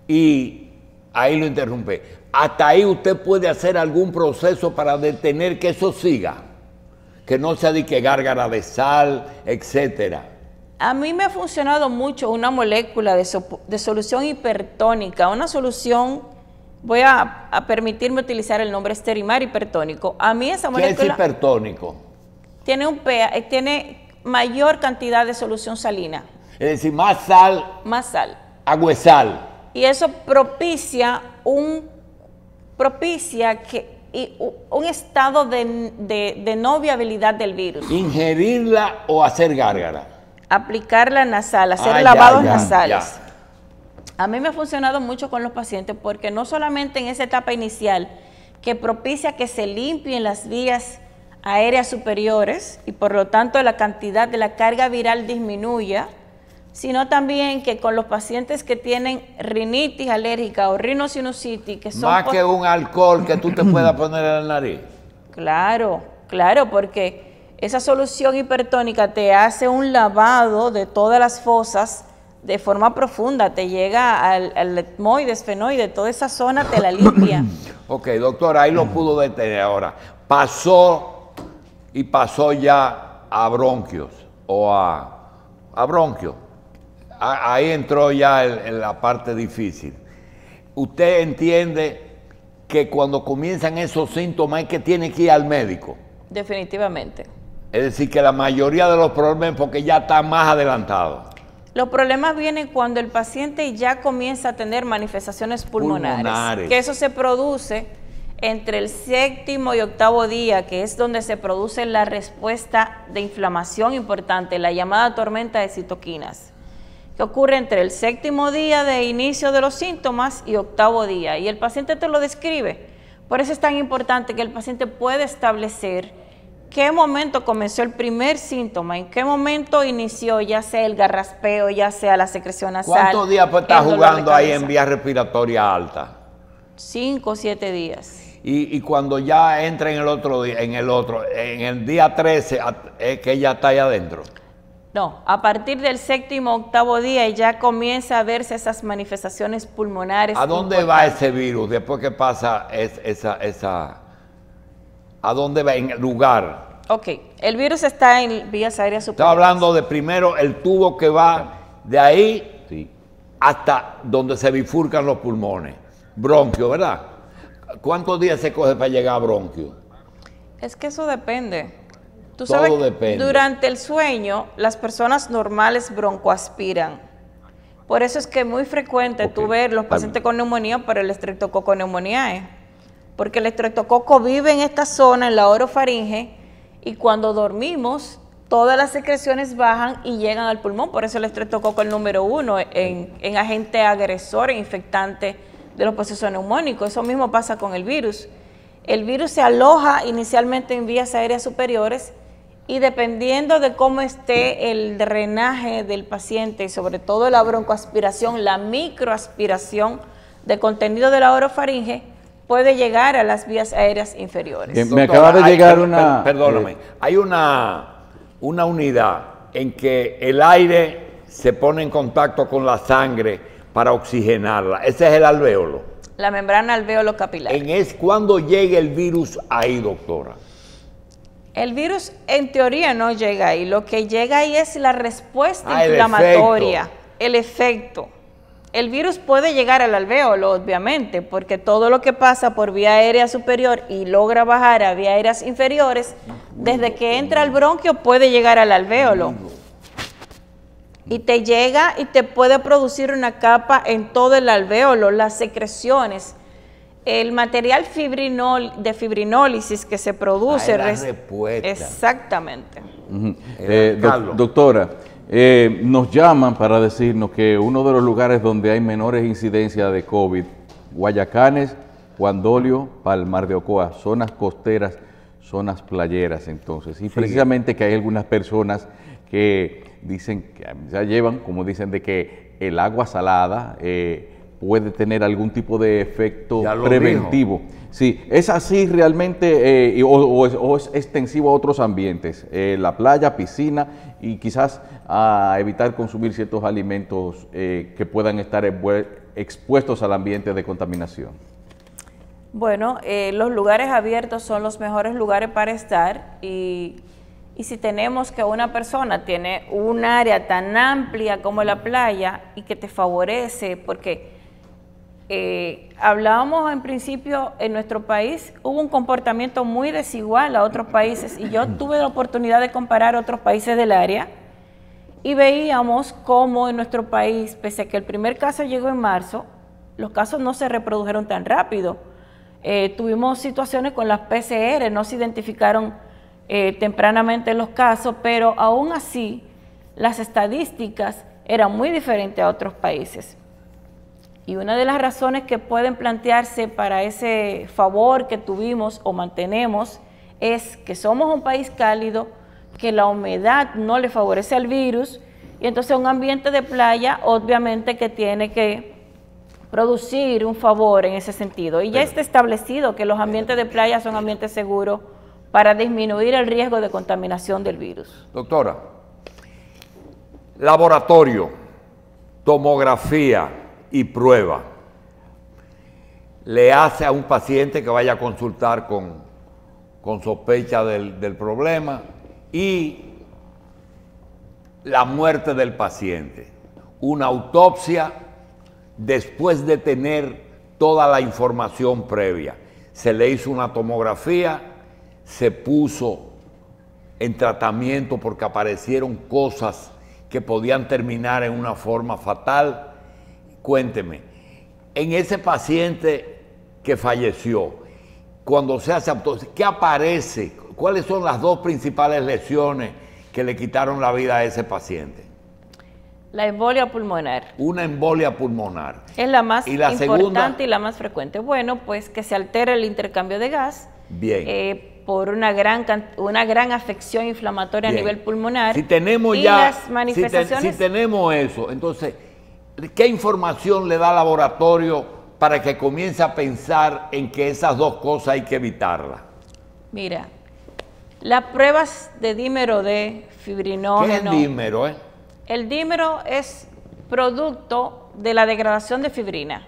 y ahí lo interrumpí. Hasta ahí usted puede hacer algún proceso para detener que eso siga, que no sea de que gárgara de sal, etcétera. A mí me ha funcionado mucho una molécula de solución hipertónica, una solución, voy a permitirme utilizar el nombre Sterimar hipertónico. A mí esa molécula... ¿Qué es hipertónico? Tiene mayor cantidad de solución salina. Es decir, más sal. Más sal. Agua y sal. Y eso propicia un estado de no viabilidad del virus. ¿Ingerirla o hacer gárgara? Aplicarla nasal, hacer lavados nasales. A mí me ha funcionado mucho con los pacientes porque no solamente en esa etapa inicial que propicia que se limpien las vías aéreas superiores y por lo tanto la cantidad de la carga viral disminuya, sino también que con los pacientes que tienen rinitis alérgica o rinosinusitis, que son... Más que un alcohol que tú te puedas poner en la nariz. Claro, claro, porque esa solución hipertónica te hace un lavado de todas las fosas de forma profunda, te llega al etmoide, esfenoide, toda esa zona te la limpia. Ok, doctora, ahí lo pudo detener ahora. Pasó ya a bronquios o a bronquios. Ahí entró ya en la parte difícil. ¿Usted entiende que cuando comienzan esos síntomas es que tiene que ir al médico? Definitivamente. Es decir, que la mayoría de los problemas porque ya está más adelantado. Los problemas vienen cuando el paciente ya comienza a tener manifestaciones pulmonares. Que eso se produce entre el 7º y 8º día, que es donde se produce la respuesta de inflamación importante, la llamada tormenta de citoquinas, que ocurre entre el 7º día de inicio de los síntomas y 8º día. Y el paciente te lo describe. Por eso es tan importante que el paciente pueda establecer qué momento comenzó el primer síntoma, en qué momento inició, ya sea el garraspeo, ya sea la secreción nasal. ¿Cuántos días puede estar jugando ahí en vía respiratoria alta? 5 o 7 días. Y cuando ya entra en el otro día, en el día 13, es que ya está ahí adentro. No, a partir del 7º, 8º día ya comienza a verse esas manifestaciones pulmonares. ¿A dónde va ese virus después que pasa ¿A dónde va? En el lugar. Ok, el virus está en vías aéreas superiores. Estaba hablando de primero el tubo que va de ahí hasta donde se bifurcan los pulmones. Bronquio, ¿verdad? ¿Cuántos días se coge para llegar a bronquio? Es que eso depende. Tú Todo sabes, depende. Durante el sueño, las personas normales broncoaspiran. Por eso es que es muy frecuente tú ver los pacientes con neumonía, pero el estreptococo neumoniae. Porque el estreptococo vive en esta zona, en la orofaringe, y cuando dormimos, todas las secreciones bajan y llegan al pulmón. Por eso el estreptococo es el número 1 en agente agresor e infectante de los procesos neumónicos. Eso mismo pasa con el virus. El virus se aloja inicialmente en vías aéreas superiores y dependiendo de cómo esté el drenaje del paciente y sobre todo la broncoaspiración, la microaspiración de contenido de la orofaringe, puede llegar a las vías aéreas inferiores. Me acaba de llegar una... Perdóname, hay una unidad en que el aire se pone en contacto con la sangre para oxigenarla. Ese es el alvéolo. La membrana alvéolo capilar. Es cuando llega el virus ahí, doctora. El virus en teoría no llega ahí. Lo que llega ahí es la respuesta inflamatoria, el efecto. El virus puede llegar al alvéolo, obviamente, porque todo lo que pasa por vía aérea superior y logra bajar a vías aéreas inferiores, desde que entra al bronquio puede llegar al alvéolo. Y te llega y te puede producir una capa en todo el alvéolo, las secreciones, el material de fibrinólisis que se produce. La respuesta. Exactamente. Doctora, nos llaman para decirnos que uno de los lugares donde hay menores incidencias de COVID, Guayacanes, Juan Dolio, Palmar de Ocoa, zonas costeras, zonas playeras entonces. Y precisamente que hay algunas personas que dicen, que ya llevan, como dicen, de que el agua salada puede tener algún tipo de efecto Ya lo preventivo. dijo. Sí, ¿es así realmente o es extensivo a otros ambientes? La playa, piscina y quizás a evitar consumir ciertos alimentos que puedan estar expuestos al ambiente de contaminación. Bueno, los lugares abiertos son los mejores lugares para estar y si tenemos que una persona tiene un área tan amplia como la playa y que te favorece, porque hablábamos en principio en nuestro país, hubo un comportamiento muy desigual a otros países y yo tuve la oportunidad de comparar otros países del área y veíamos cómo en nuestro país, pese a que el primer caso llegó en marzo, los casos no se reprodujeron tan rápido. Tuvimos situaciones con las PCR, no se identificaron tempranamente los casos, pero aún así las estadísticas eran muy diferentes a otros países. Y una de las razones que pueden plantearse para ese favor que tuvimos o mantenemos es que somos un país cálido, que la humedad no le favorece al virus, y entonces un ambiente de playa obviamente que tiene que producir un favor en ese sentido. Y ya está establecido que los ambientes de playa son ambientes seguros para disminuir el riesgo de contaminación del virus. Doctora, laboratorio, tomografía y prueba, le hace a un paciente que vaya a consultar con sospecha del problema y la muerte del paciente, una autopsia después de tener toda la información previa. Se le hizo una tomografía, se puso en tratamiento porque aparecieron cosas que podían terminar en una forma fatal. Cuénteme, en ese paciente que falleció, cuando se hace autopsia, ¿qué aparece? ¿Cuáles son las dos principales lesiones que le quitaron la vida a ese paciente? La embolia pulmonar. Una embolia pulmonar. Es la más importante segunda, y la más frecuente. Bueno, pues que se altera el intercambio de gas. Bien. Por una gran afección inflamatoria Bien. a nivel pulmonar. Si tenemos y ya, las manifestaciones, si tenemos eso, entonces, ¿qué información le da al laboratorio para que comience a pensar en que esas dos cosas hay que evitarlas? Mira, las pruebas de dímero de fibrinógeno. ¿Qué es dímero, El dímero es producto de la degradación de fibrina.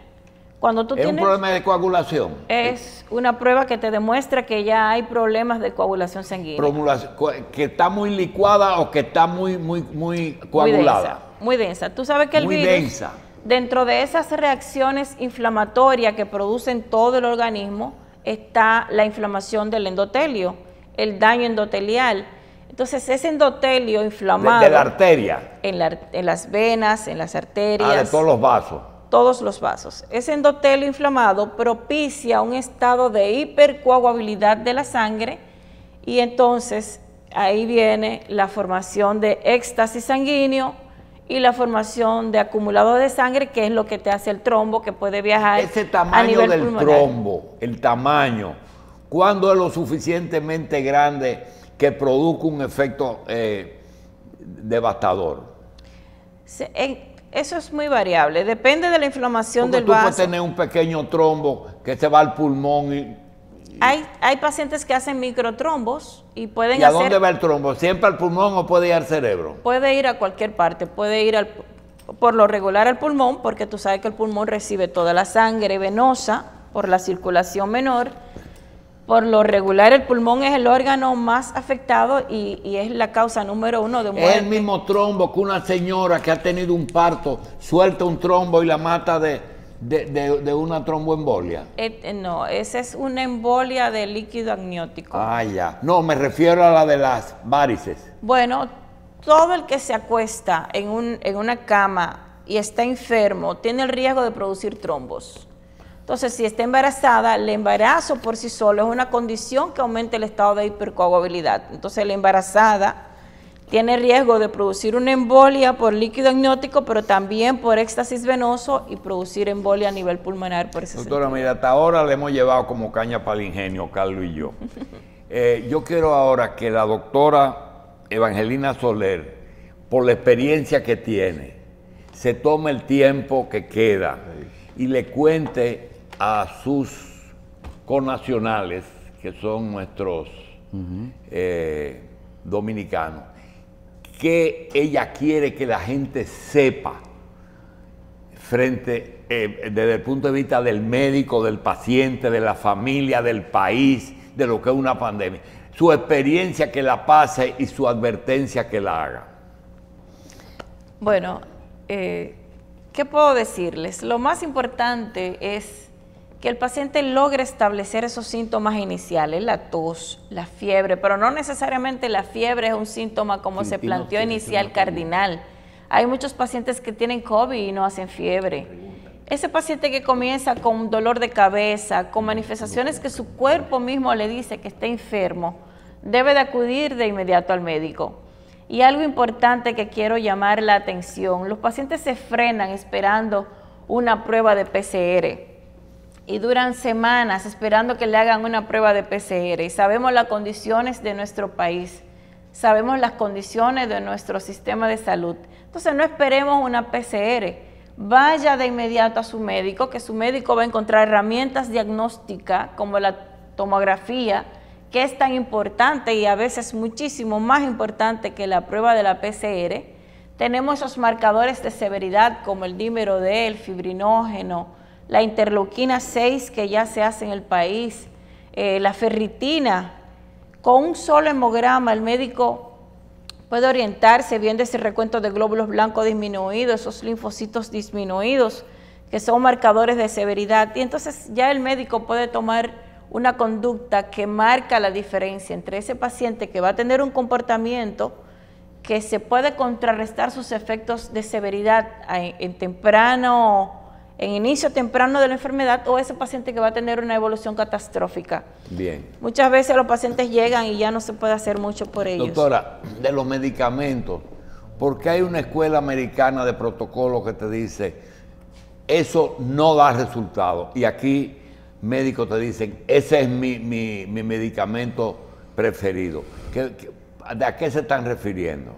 Cuando tú ¿Es un problema de coagulación? Es una prueba que te demuestra que ya hay problemas de coagulación sanguínea. ¿Que está muy licuada o que está muy coagulada? Muy densa. Tú sabes que el virus, dentro de esas reacciones inflamatorias que producen todo el organismo, está la inflamación del endotelio, el daño endotelial. Entonces, ese endotelio inflamado... ¿De la arteria? En las venas, en las arterias. De todos los vasos. Todos los vasos. Ese endotelio inflamado propicia un estado de hipercoagulabilidad de la sangre y entonces ahí viene la formación de éxtasis sanguíneo y la formación de acumulado de sangre, que es lo que te hace el trombo, que puede viajar ese tamaño a nivel del pulmonar. trombo, el tamaño, ¿cuándo es lo suficientemente grande que produzca un efecto devastador? Eso es muy variable, depende de la inflamación del tú vaso. Puedes tener un pequeño trombo que se va al pulmón y hay pacientes que hacen microtrombos y pueden ¿Y a dónde va el trombo? ¿Siempre al pulmón o puede ir al cerebro? Puede ir a cualquier parte, puede ir por lo regular al pulmón, porque tú sabes que el pulmón recibe toda la sangre venosa por la circulación menor. Por lo regular el pulmón es el órgano más afectado y es la causa número 1 de muerte. Es el mismo trombo que una señora que ha tenido un parto suelta un trombo y la mata de una tromboembolia. No, esa es una embolia de líquido amniótico. Ah, ya. No, me refiero a la de las varices. Bueno, todo el que se acuesta en una cama y está enfermo tiene el riesgo de producir trombos. Entonces, si está embarazada, el embarazo por sí solo es una condición que aumenta el estado de hipercoagulabilidad. Entonces, la embarazada tiene riesgo de producir una embolia por líquido amniótico, pero también por éxtasis venoso y producir embolia a nivel pulmonar por ese Doctora, sentido. mira, hasta ahora le hemos llevado como caña para el ingenio, Carlos y yo. Yo quiero ahora que la doctora Evangelina Soler, por la experiencia que tiene, se tome el tiempo que queda y le cuente a sus connacionales, que son nuestros dominicanos, que ella quiere que la gente sepa frente, desde el punto de vista del médico, del paciente, de la familia, del país, de lo que es una pandemia. Su experiencia que la pase y su advertencia que la haga. Bueno, ¿qué puedo decirles? Lo más importante es que el paciente logre establecer esos síntomas iniciales, la tos, la fiebre, pero no necesariamente la fiebre es un síntoma como se planteó inicial cardinal. Hay muchos pacientes que tienen COVID y no hacen fiebre. Ese paciente que comienza con dolor de cabeza, con manifestaciones que su cuerpo mismo le dice que está enfermo, debe de acudir de inmediato al médico. Y algo importante que quiero llamar la atención, los pacientes se frenan esperando una prueba de PCR y duran semanas esperando que le hagan una prueba de PCR y sabemos las condiciones de nuestro país, sabemos las condiciones de nuestro sistema de salud. Entonces no esperemos una PCR, vaya de inmediato a su médico, que su médico va a encontrar herramientas diagnósticas como la tomografía, que es tan importante y a veces muchísimo más importante que la prueba de la PCR. Tenemos esos marcadores de severidad como el dímero D, el fibrinógeno, la interleuquina 6 que ya se hace en el país, la ferritina. Con un solo hemograma el médico puede orientarse viendo ese recuento de glóbulos blancos disminuidos, esos linfocitos disminuidos, que son marcadores de severidad. Y entonces ya el médico puede tomar una conducta que marca la diferencia entre ese paciente que va a tener un comportamiento que se puede contrarrestar sus efectos de severidad en inicio temprano de la enfermedad, o ese paciente que va a tener una evolución catastrófica. Bien. Muchas veces los pacientes llegan y ya no se puede hacer mucho por ellos. Doctora, de los medicamentos, ¿por qué hay una escuela americana de protocolo que te dice eso no da resultado? Y aquí médicos te dicen, ese es mi medicamento preferido. ¿De a qué se están refiriendo?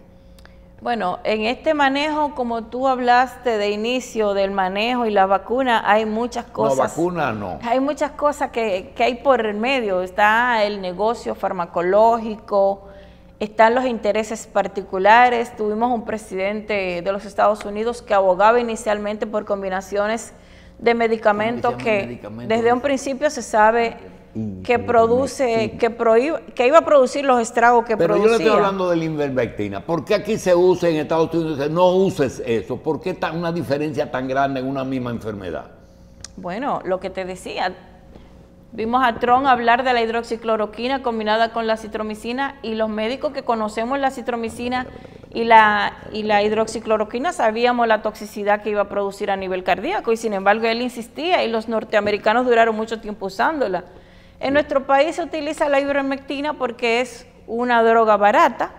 Bueno, en este manejo, como tú hablaste de inicio del manejo y la vacuna, hay muchas cosas. No, vacuna no. Hay muchas cosas que hay por el medio. Está el negocio farmacológico, están los intereses particulares. Tuvimos un presidente de los Estados Unidos que abogaba inicialmente por combinaciones de medicamentos que desde un principio se sabe que produce, que iba a producir los estragos que producía. Pero yo le estoy hablando de la ivermectina. ¿Por qué aquí se usa en Estados Unidos? No uses eso. ¿Por qué una diferencia tan grande en una misma enfermedad? Bueno, lo que te decía, vimos a Trump hablar de la hidroxicloroquina combinada con la citromicina, y los médicos que conocemos la citromicina y la hidroxicloroquina sabíamos la toxicidad que iba a producir a nivel cardíaco, y sin embargo él insistía y los norteamericanos duraron mucho tiempo usándola. En nuestro país se utiliza la ivermectina porque es una droga barata.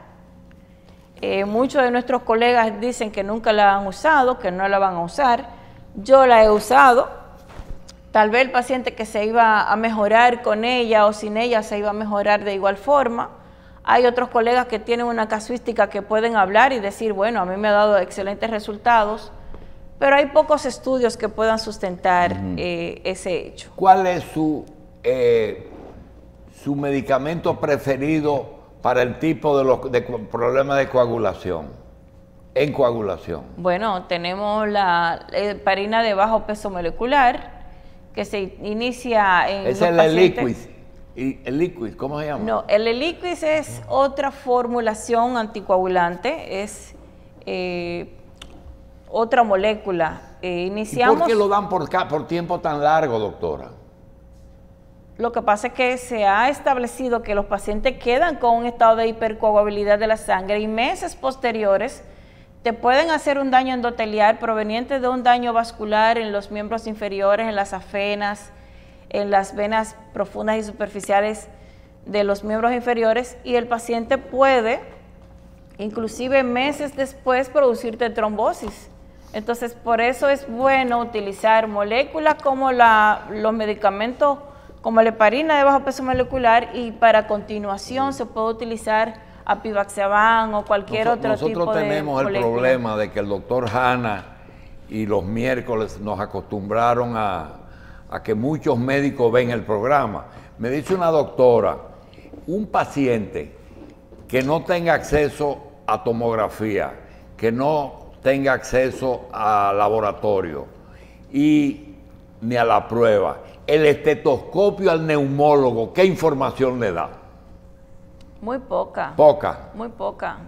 Muchos de nuestros colegas dicen que nunca la han usado, que no la van a usar. Yo la he usado. Tal vez el paciente que se iba a mejorar con ella o sin ella se iba a mejorar de igual forma. Hay otros colegas que tienen una casuística que pueden hablar y decir, bueno, a mí me ha dado excelentes resultados, pero hay pocos estudios que puedan sustentar ese hecho. ¿Cuál es su medicamento preferido para el tipo de problemas de coagulación, en coagulación? Bueno, tenemos la heparina de bajo peso molecular, que se inicia en es el Eliquis. ¿El Eliquis cómo se llama? No, el Eliquis es otra formulación anticoagulante, es otra molécula. Iniciamos. ¿Y por qué lo dan por tiempo tan largo, doctora? Lo que pasa es que se ha establecido que los pacientes quedan con un estado de hipercoagulabilidad de la sangre y meses posteriores te pueden hacer un daño endotelial proveniente de un daño vascular en los miembros inferiores, en las afenas, en las venas profundas y superficiales de los miembros inferiores, y el paciente puede, inclusive meses después, producirte trombosis. Entonces, por eso es bueno utilizar moléculas como los medicamentos, como la heparina de bajo peso molecular, y para continuación se puede utilizar apivaxaban o cualquier otro tipo de molécula. Nosotros tenemos el problema de que el doctor Hanna y los miércoles nos acostumbraron a que muchos médicos ven el programa. Me dice una doctora, un paciente que no tenga acceso a tomografía, que no tenga acceso a laboratorio y ni a la prueba, el estetoscopio al neumólogo, ¿qué información le da? Muy poca. Poca. Muy poca.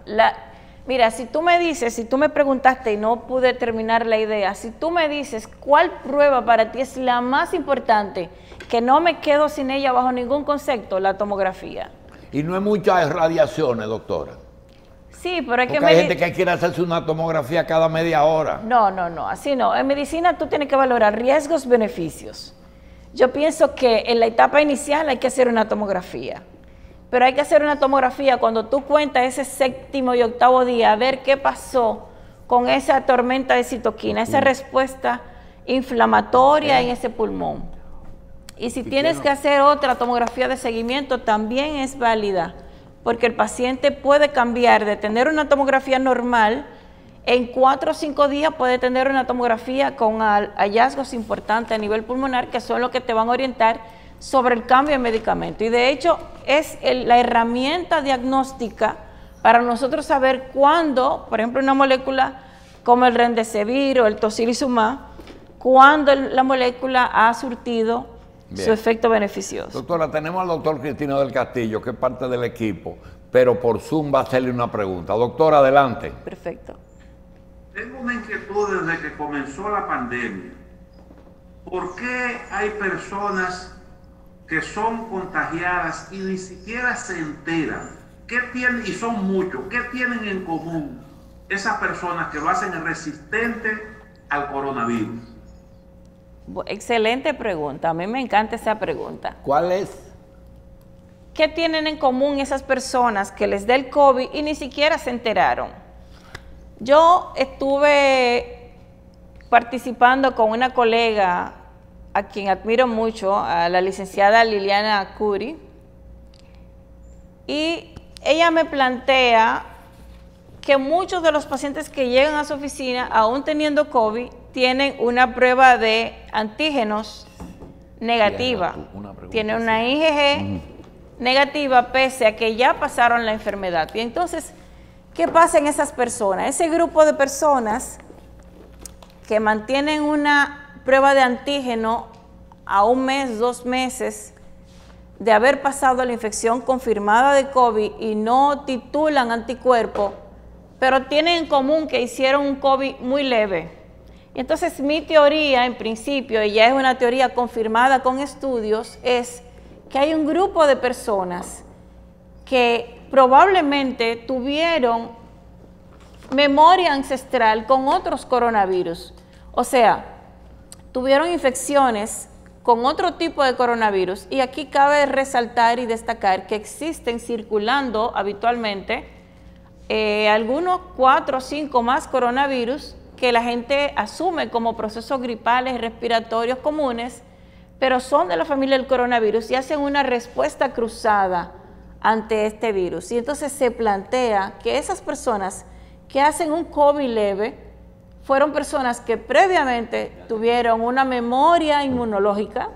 Mira, si tú me preguntaste y no pude terminar la idea, si tú me dices cuál prueba para ti es la más importante, que no me quedo sin ella bajo ningún concepto, la tomografía. Y no hay muchas radiaciones, doctora. Sí, pero hay porque hay gente que quiere hacerse una tomografía cada media hora. No, así no. En medicina tú tienes que valorar riesgos, beneficios. Yo pienso que en la etapa inicial hay que hacer una tomografía. Pero hay que hacer una tomografía cuando tú cuentas ese 7º y 8º día, a ver qué pasó con esa tormenta de citoquina, esa respuesta inflamatoria en ese pulmón. Y si tienes que hacer otra tomografía de seguimiento, también es válida, porque el paciente puede cambiar de tener una tomografía normal, en 4 o 5 días puede tener una tomografía con hallazgos importantes a nivel pulmonar, que son los que te van a orientar sobre el cambio de medicamento. Y de hecho es la herramienta diagnóstica para nosotros saber cuándo, por ejemplo, una molécula como el Remdesivir o el Tocilizumab, cuándo la molécula ha surtido su efecto beneficioso. Doctora, tenemos al doctor Cristino del Castillo, que es parte del equipo, pero por Zoom va a hacerle una pregunta. Doctora, adelante. Perfecto. Tengo una inquietud desde que comenzó la pandemia. ¿Por qué hay personas que son contagiadas y ni siquiera se enteran? ¿Qué tienen? Y son muchos. ¿Qué tienen en común esas personas que lo hacen resistente al coronavirus? Excelente pregunta. A mí me encanta esa pregunta. ¿Cuál es? ¿Qué tienen en común esas personas que les da el COVID y ni siquiera se enteraron? Yo estuve participando con una colega a quien admiro mucho, a la licenciada Liliana Curi, y ella me plantea que muchos de los pacientes que llegan a su oficina, aún teniendo COVID, tienen una prueba de antígenos negativa, tienen una IgG negativa pese a que ya pasaron la enfermedad. Y entonces, ¿qué pasa en esas personas? Ese grupo de personas que mantienen una prueba de antígeno a 1 mes, 2 meses de haber pasado la infección confirmada de COVID y no titulan anticuerpo, pero tienen en común que hicieron un COVID muy leve. Y entonces mi teoría, en principio, y ya es una teoría confirmada con estudios, es que hay un grupo de personas que probablemente tuvieron memoria ancestral con otros coronavirus. O sea, tuvieron infecciones con otro tipo de coronavirus, y aquí cabe resaltar y destacar que existen circulando habitualmente algunos 4 o 5 más coronavirus que la gente asume como procesos gripales respiratorios comunes, pero son de la familia del coronavirus y hacen una respuesta cruzada ante este virus. Y entonces se plantea que esas personas que hacen un COVID leve fueron personas que previamente tuvieron una memoria inmunológica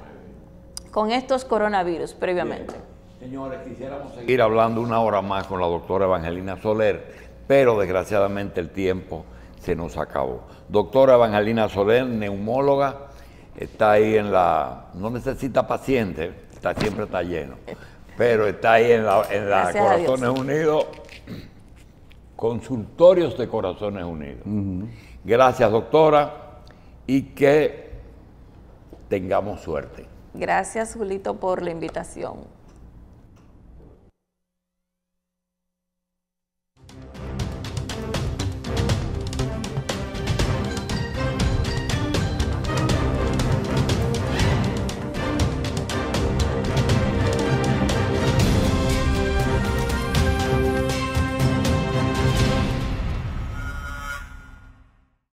con estos coronavirus previamente. Bien. Señores, quisiéramos seguir hablando 1 hora más con la doctora Evangelina Soler, pero desgraciadamente el tiempo se nos acabó. Doctora Evangelina Soler, neumóloga, está ahí en la... no necesita paciente, siempre está lleno, pero está ahí en la Corazones Unidos, consultorios de Corazones Unidos. Gracias, doctora, y que tengamos suerte. Gracias, Julito, por la invitación.